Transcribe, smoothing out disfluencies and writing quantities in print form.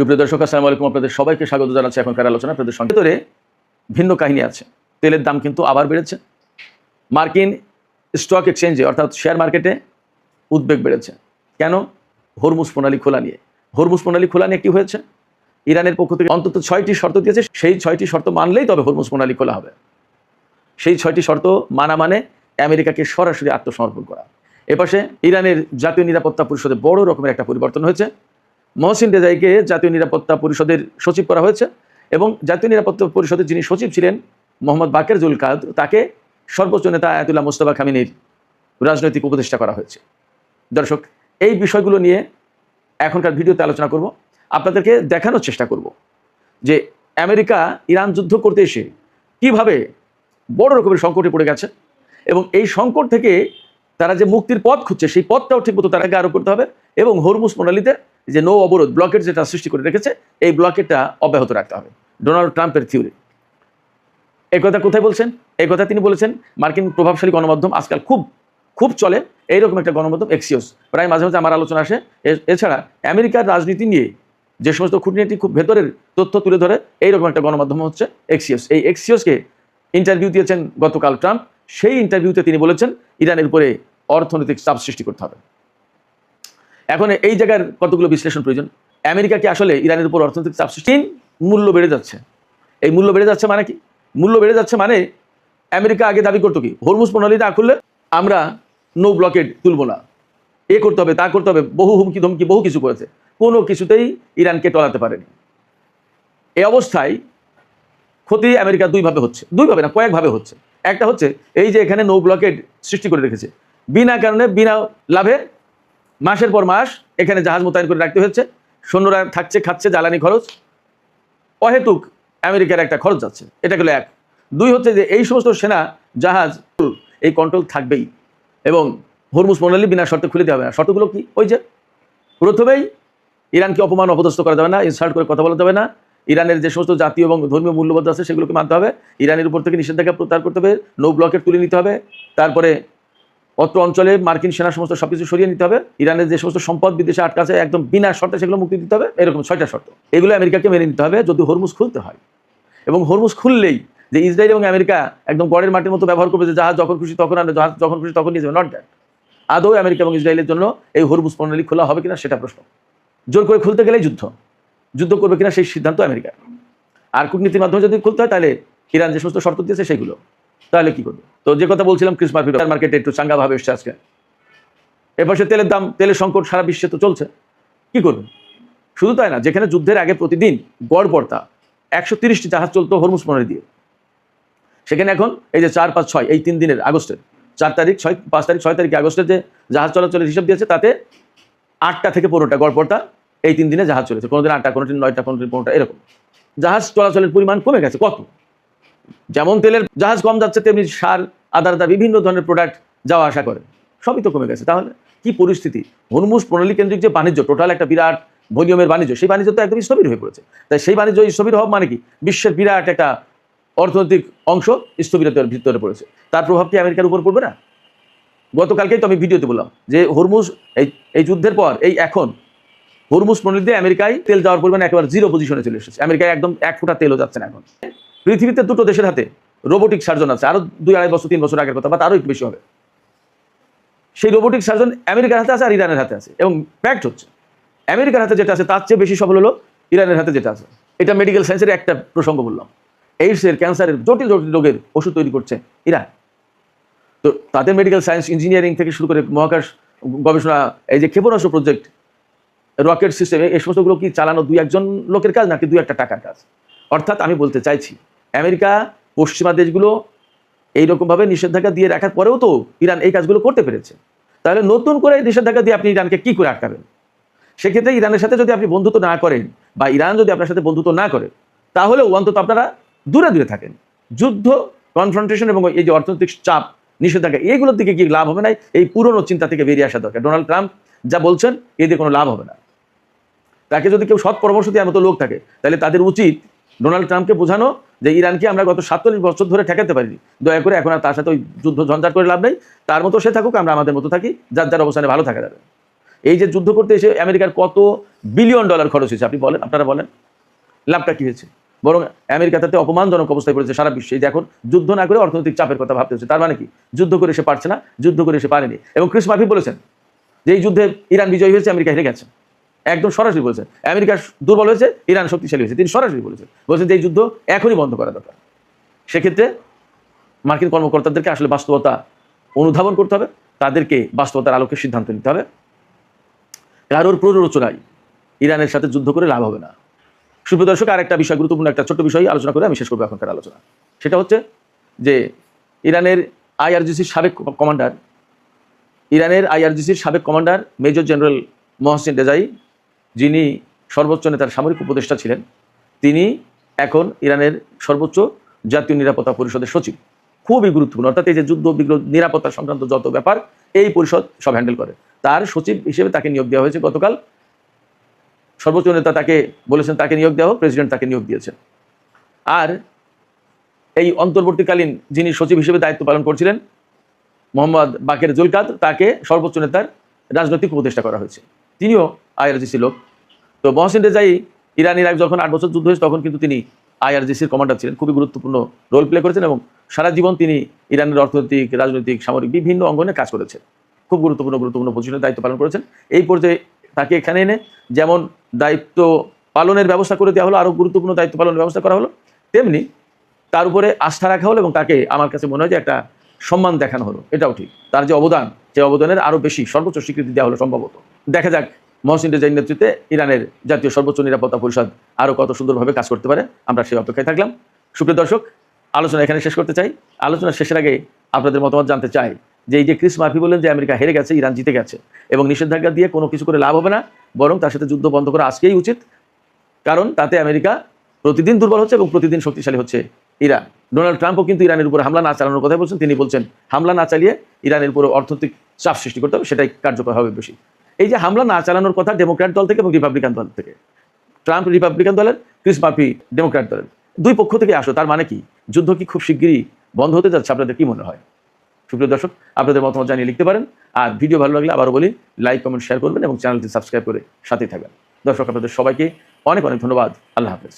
সুপ্রিয় দর্শক, আসসালামু আলাইকুম। আপনাদের সবাইকে স্বাগত জানাচ্ছি এখনকার আলোচনা। আপনাদের সঙ্গে ভিতরে ভিন্ন কাহিনী আছে। তেলের দাম কিন্তু আবার বেড়েছে। মার্কিন স্টক এক্সচেঞ্জে অর্থাৎ শেয়ার মার্কেটে উদ্বেগ বেড়েছে। কেন? হরমুজ প্রণালী খোলা নিয়ে। হরমুজ প্রণালী খোলা নিয়ে কি হয়েছে? ইরানের পক্ষ থেকে অন্তত 6টি শর্ত দিয়েছে। সেই 6টি শর্ত মানলেই তবে হরমুজ প্রণালী খোলা হবে। সেই 6টি শর্ত মানা মানে আমেরিকাকে সরাসরি আত্মসমর্পণ করা। এপাশে ইরানের জাতীয় নিরাপত্তা পরিষদে বড় রকমের একটা পরিবর্তন হয়েছে। মহসিন রেজাইকে জাতীয় নিরাপত্তা পরিষদের সচিব করা হয়েছে এবং জাতীয় নিরাপত্তা পরিষদের যিনি সচিব ছিলেন মোহাম্মদ বাকের জুলকাদ, তাকে সর্বোচ্চ নেতা আয়াতুল্লাহ মুস্তফা খামেনির রাজনৈতিক উপদেষ্টা করা হয়েছে। দর্শক, এই বিষয়গুলো নিয়ে এখনকার ভিডিওতে আলোচনা করব। আপনাদেরকে দেখানোর চেষ্টা করব যে আমেরিকা ইরান যুদ্ধ করতে এসে কিভাবে বড় রকমের সংকটে পড়ে গেছে এবং এই সংকট থেকে তারা যে মুক্তির পথ খুঁজছে সেই পথটাও ঠিকমতো তারাকে আরোপ করতে হবে এবং হরমুজ প্রণালীতে যে নৌ অবরোধ ব্লকেট যেটা সৃষ্টি করে রেখেছে এই ব্লকেটটা অব্যাহত রাখতে হবে। ডোনাল্ড ট্রাম্পের থিওরি। এই কথা কোথায় বলছেন? এই কথা তিনি বলেছেন মার্কিন প্রভাবশালী গণমাধ্যম, আজকাল খুব চলে এইরকম একটা গণমাধ্যম এক্সিওস, প্রায় মাঝে মাঝে আমার আলোচনা আসে। এছাড়া আমেরিকার রাজনীতি নিয়ে যে সমস্ত খুঁটিনাটি খুব ভেতরের তথ্য তুলে ধরে এইরকম একটা গণমাধ্যম হচ্ছে এক্সিওস। এই এক্সিওসকে ইন্টারভিউ দিয়েছেন গতকাল ট্রাম্প। সেই ইন্টারভিউতে তিনি বলেছেন ইরানের উপরে অর্থনৈতিক চাপ সৃষ্টি করতে হবে। এখন এই জায়গার কতগুলো বিশ্লেষণ প্রয়োজন। আমেরিকা কি আসলে ইরানের উপর অর্থনৈতিক চাপ সৃষ্টি? মূল্য বেড়ে যাচ্ছে। এই মূল্য বেড়ে যাচ্ছে মানে কি? মূল্য বেড়ে যাচ্ছে মানে আমেরিকা আগে দাবি করতো কি, হরমুজ প্রণালী না খুললে আমরা নো ব্লকেড তুলব না, এ করতে হবে তা করতে হবে, বহু হুমকি ধমকি বহু কিছু করেছে, কোনো কিছুতেই ইরানকে টলাতে পারেনি। এই অবস্থায় ক্ষতি আমেরিকা দুইভাবে হচ্ছে, দুইভাবে না কয়েকভাবে হচ্ছে। একটা হচ্ছে এই যে এখানে নো ব্লকেড সৃষ্টি করে রেখেছে, বিনা কারণে বিনা লাভে মাসের পর মাস এখানে জাহাজ মোতায়েন করে রাখতে হচ্ছে, সৈন্যরা থাকছে খাচ্ছে, জ্বালানি খরচ অহেতুক আমেরিকার একটা খরচ যাচ্ছে। এটা গেল এক। দুই হচ্ছে যে এই সমস্ত সেনা জাহাজ এই কন্ট্রোল থাকবেই এবং হরমুজ প্রণালী বিনা শর্তে খুলে দেওয়া হবে না। শর্তগুলো কি? ওই যে প্রথমেই ইরানকে অপমান অপদস্থ করা যাবে না, ইনসাল্ট করে কথা বলা যাবে না, ইরানের যে সমস্ত জাতীয় এবং ধর্মীয় মূল্যবোধ আছে সেগুলোকে মানতে হবে, ইরানের উপর থেকে নিষেধাজ্ঞা প্রত্যাহার করতে হবে, নো ব্লকেট তুলে নিতে হবে, তারপরে অত্র অঞ্চলে মার্কিন সেনা সমস্ত সবকিছু সরিয়ে নিতে হবে, ইরানের যে সমস্ত সম্পদ বিদেশে আটকা আছে একদম বিনা শর্তে সেগুলো মুক্তি দিতে হবে। এরকম 6টা শর্ত, এগুলো আমেরিকাকে মেনে নিতে হবে যদি হরমুজ খুলতে হয়। এবং হরমুজ খুললেই যে ইসরায়েল এবং আমেরিকা একদম গড়ের মাটির মতো ব্যবহার করবে, যে জাহাজ যখন খুশি তখন আনে, জাহাজ যখন খুশি তখন নিয়ে যাবে, নট দ্যাট। আদৌ আমেরিকা এবং ইসরায়েলের জন্য এই হরমুজ প্রণালী খোলা হবে কিনা সেটা প্রশ্ন। জোর করে খুলতে গেলেই যুদ্ধ করবে কিনা সেই সিদ্ধান্ত আমেরিকা। আর কূটনীতির মাধ্যমে যদি খুলতে হয় তাহলে ইরান যে সমস্ত শর্ত দিয়েছে সেগুলো, তাহলে কি করবে? তো যে কথা বলছিলাম, ক্রিসমাস মার্কেটে একটু চাঙ্গাভাবে এসছে আজকে। এপাশে তেলের দাম, তেলের সংকট সারা বিশ্বে তো চলছে, কি করবে? শুধু তাই না, যেখানে যুদ্ধের আগে প্রতিদিন গড় পড়তা 130টি জাহাজ চলতো হরমুজ প্রণালী দিয়ে, সেখানে এখন এই যে 4, 5, 6 এই 3 দিনের আগস্টের 4 তারিখ 5 তারিখ 6 তারিখে আগস্টের যে জাহাজ চলাচলের হিসাব দিয়েছে তাতে 8টা থেকে 15টা গড় পড়তা এই 3 দিনে জাহাজ চলেছে। কোনোদিন 8টা, কোনোদিন 9টা, কোনোদিন 15টা, এরকম জাহাজ চলাচলের পরিমাণ কমে গেছে। কত? যেমন তেলের জাহাজ কম যাচ্ছে তেমনি সার, আদা বিভিন্ন ধরনের প্রোডাক্ট যাওয়া আসা করে, সবই তো কমে গেছে। তাহলে কি পরিস্থিতি? হরমুজ প্রণালী কেন্দ্রিক যে বাণিজ্য, টোটাল একটা বিরাট ভলিউমের বাণিজ্য, সেই বাণিজ্য তো একদম স্থবির হয়ে পড়েছে। তাই সেই বাণিজ্য স্থবির হওয়া মানে কি? বিশ্বের বিরাট একটা অর্থনৈতিক অংশ স্থবিরতার ভিতরে পড়েছে। তার প্রভাব কি আমেরিকার উপর পড়বে না? গতকালকেই তো আমি ভিডিওতে বললাম যে হরমুজ এই যুদ্ধের পর এখন হরমুজ প্রণালী দিয়ে আমেরিকায় তেল যাওয়ার পরিমাণ একেবারে 0 পজিশনে চলে এসেছে। আমেরিকায় একদম 1 ফোঁটা তেলও যাচ্ছে না এখন। পৃথিবীতে 2টো দেশের হাতে রোবোটিক সার্জন আছে, আরো 2-2.5 বছর 3 বছর আগের কথা, বা আরো একটু বেশি হবে। সেই রোবোটিক সার্জন আমেরিকার হাতে আছে আর ইরানের হাতে আছে, এবং ফ্যাক্ট হচ্ছে আমেরিকার হাতে যেটা আছে তার চেয়ে বেশি সফল হলো ইরানের হাতে যেটা আছে। এটা মেডিকেল সায়েন্সের একটা প্রসঙ্গ বললাম। এইডসের, ক্যান্সারের, জটিল জটিল রোগের ওষুধ তৈরি করছে ইরান। তো তাদের মেডিকেল সায়েন্স, ইঞ্জিনিয়ারিং থেকে শুরু করে মহাকাশ গবেষণা, এই যে ক্ষেপণাস্ত্র প্রজেক্ট, রকেট সিস্টেম, এই সমস্তগুলো কি চালানো 2-1 লোকের কাজ নাকি 2-1 টাকার কাজ? অর্থাৎ আমি বলতে চাইছি আমেরিকা, পশ্চিমা দেশগুলো এইরকমভাবে নিষেধাজ্ঞা দিয়ে রাখার পরেও তো ইরান এই কাজগুলো করতে পেরেছে। তাহলে নতুন করে নিষেধাজ্ঞা দিয়ে আপনি ইরানকে কি করে আটকাবেন? সেক্ষেত্রে ইরানের সাথে যদি আপনি বন্ধুত্ব না করেন বা ইরান যদি আপনার সাথে বন্ধুত্ব না করে, তাহলেও অন্তত আপনারা দূরে দূরে থাকেন। যুদ্ধ, কনফ্রন্টেশন এবং এই যে অর্থনৈতিক চাপ, নিষেধাজ্ঞা, এইগুলোর দিকে কি লাভ হবে না? এই পুরনো চিন্তা থেকে বেরিয়ে আসা দরকার। ডোনাল্ড ট্রাম্প যা বলছেন এতে কোনো লাভ হবে না। তাকে যদি কেউ সৎ পরামর্শ দেওয়ার মতো লোক থাকে তাহলে তাদের উচিত ডোনাল্ড ট্রাম্পকে বোঝানো যে ইরানকে আমরা গত 47 বছর ধরে ঠেকাতে পারিনি, দয়া করে এখন আর তার সাথে ওই যুদ্ধ ঝঞ্ঝাট করে লাভ নেই, তার মতো সে থাকুক, আমরা আমাদের মতো থাকি, যার যার অবস্থানে ভালো থাকা যাবে। এই যে যুদ্ধ করতে এসে আমেরিকার কত বিলিয়ন ডলার খরচ হয়েছে। আপনি বলেন, আপনারা বলেন লাভটা কি হয়েছে? বরং আমেরিকা তাতে অপমানজনক অবস্থায় পড়েছে সারা বিশ্বে। এই যে এখন যুদ্ধ না করে অর্থনৈতিক চাপের কথা ভাবতে হচ্ছে। তার মানে কি? যুদ্ধ করে সে পারছে না, যুদ্ধ করে সে পারেনি। এবং ক্রিস মার্ফি বলেছেন যে এই যুদ্ধে ইরান বিজয়ী হয়েছে, আমেরিকা হেরে গেছে। একদম সরাসরি বলেছেন। আমেরিকা দুর্বল হয়েছে, ইরান শক্তিশালী হয়েছে। তিনি সরাসরি বলেছেন যে এই যুদ্ধ এখনই বন্ধ করা দরকার। সেক্ষেত্রে মার্কিন কর্মকর্তাদেরকে আসলে বাস্তবতা অনুধাবন করতে হবে, তাদেরকে বাস্তবতার আলোকে সিদ্ধান্ত নিতে হবে। কারোর প্ররোচনায় ইরানের সাথে যুদ্ধ করে লাভ হবে না। সুপ্রিয় দর্শক, আর একটা বিষয়, গুরুত্বপূর্ণ একটা ছোট্ট বিষয় আলোচনা করে আমি শেষ করবো এখনকার আলোচনা। সেটা হচ্ছে যে ইরানের আইআরজিসির সাবেক commander major general Mohsin Rezaei, যিনি সর্বোচ্চ নেতার সামরিক উপদেষ্টা ছিলেন, তিনি এখন ইরানের সর্বোচ্চ জাতীয় নিরাপত্তা পরিষদের সচিব। খুবই গুরুত্বপূর্ণ। অর্থাৎ এই যে যুদ্ধ বিগ্রহ নিরাপত্তা সংক্রান্ত যত ব্যাপার এই পরিষদ সব হ্যান্ডেল করে। তার সচিব হিসেবে তাকে নিয়োগ দেওয়া হয়েছে গতকাল। সর্বোচ্চ নেতা তাকে বলেছেন তাকে নিয়োগ দেওয়া হোক, প্রেসিডেন্ট তাকে নিয়োগ দিয়েছেন। আর এই অন্তর্বর্তীকালীন যিনি সচিব হিসেবে দায়িত্ব পালন করছিলেন মোহাম্মদ বাকের জুলকাদ, তাকে সর্বোচ্চ নেতার রাজনৈতিক উপদেষ্টা করা হয়েছে। তিনিও আইআরজিসি লোক। তো মহসিন রেজাই ইরান ইরাক যখন 8 বছর যুদ্ধ হয়েছে তখন কিন্তু তিনি আইআরজিসির কমান্ডার ছিলেন। খুবই গুরুত্বপূর্ণ রোল প্লে করেছেন এবং সারা জীবন তিনি ইরানের অর্থনৈতিক, রাজনৈতিক, সামরিক বিভিন্ন অঙ্গনে কাজ করেছেন। খুব গুরুত্বপূর্ণ পজিশনে দায়িত্ব পালন করেছেন। এই পর্যায়ে তাকে এখানে এনে যেমন দায়িত্ব পালনের ব্যবস্থা করে দেওয়া হলো, আরও গুরুত্বপূর্ণ দায়িত্ব পালনের ব্যবস্থা করা হলো, তেমনি তার উপরে আস্থা রাখা হলো এবং তাকে আমার কাছে মনে হয় যে একটা সম্মান দেখানো হলো। এটাও ঠিক। তার যে অবদান, সেই অবদানের আরও বেশি সর্বোচ্চ স্বীকৃতি দেওয়া হলো সম্ভবত। দেখা যাক মহসিন রেজাইর নেতৃত্বে ইরানের জাতীয় সর্বোচ্চ নিরাপত্তা পরিষদ আরও কত সুন্দরভাবে কাজ করতে পারে। আমরা সেই অপেক্ষায় থাকলাম। সুপ্রিয় দর্শক, আলোচনা এখানে শেষ করতে চাই। আলোচনা শেষের আগে আপনাদের মতামত জানতে চাই যে এই যে ক্রিস মার্ফি বললেন যে আমেরিকা হেরে গেছে, ইরান জিতে গেছে এবং নিষেধাজ্ঞা দিয়ে কোনো কিছু করে লাভ হবে না, বরং তার সাথে যুদ্ধ বন্ধ করা আজকেই উচিত। কারণ তাতে আমেরিকা প্রতিদিন দুর্বল হচ্ছে এবং প্রতিদিন শক্তিশালী হচ্ছে ইরান। ডোনাল্ড ট্রাম্পও কিন্তু ইরানের উপরে হামলা না চালানোর কথা বলছেন। তিনি বলছেন হামলা না চালিয়ে ইরানের উপরে অর্থনৈতিক চাপ সৃষ্টি করতে হবে, সেটাই কার্যকর হবে বেশি। এই যে হামলা না চালানোর কথা ডেমোক্র্যাট দল থেকে এবং রিপাবলিকান দল থেকে, ট্রাম্প রিপাবলিকান দলের, ক্রিস মার্ফি ডেমোক্র্যাট দলের, দুই পক্ষ থেকে আসো। তার মানে কি যুদ্ধ কি খুব শিগগিরই বন্ধ হতে যাচ্ছে? আপনাদের কি মনে হয়? সুপ্রিয় দর্শক, আপনাদের মতামত জানিয়ে লিখতে পারেন। আর ভিডিও ভালো লাগলে আবারও বলি লাইক, কমেন্ট, শেয়ার করবেন এবং চ্যানেলটি সাবস্ক্রাইব করে সাথেই থাকবেন। দর্শক, আপনাদের সবাইকে অনেক অনেক ধন্যবাদ। আল্লাহ হাফেজ।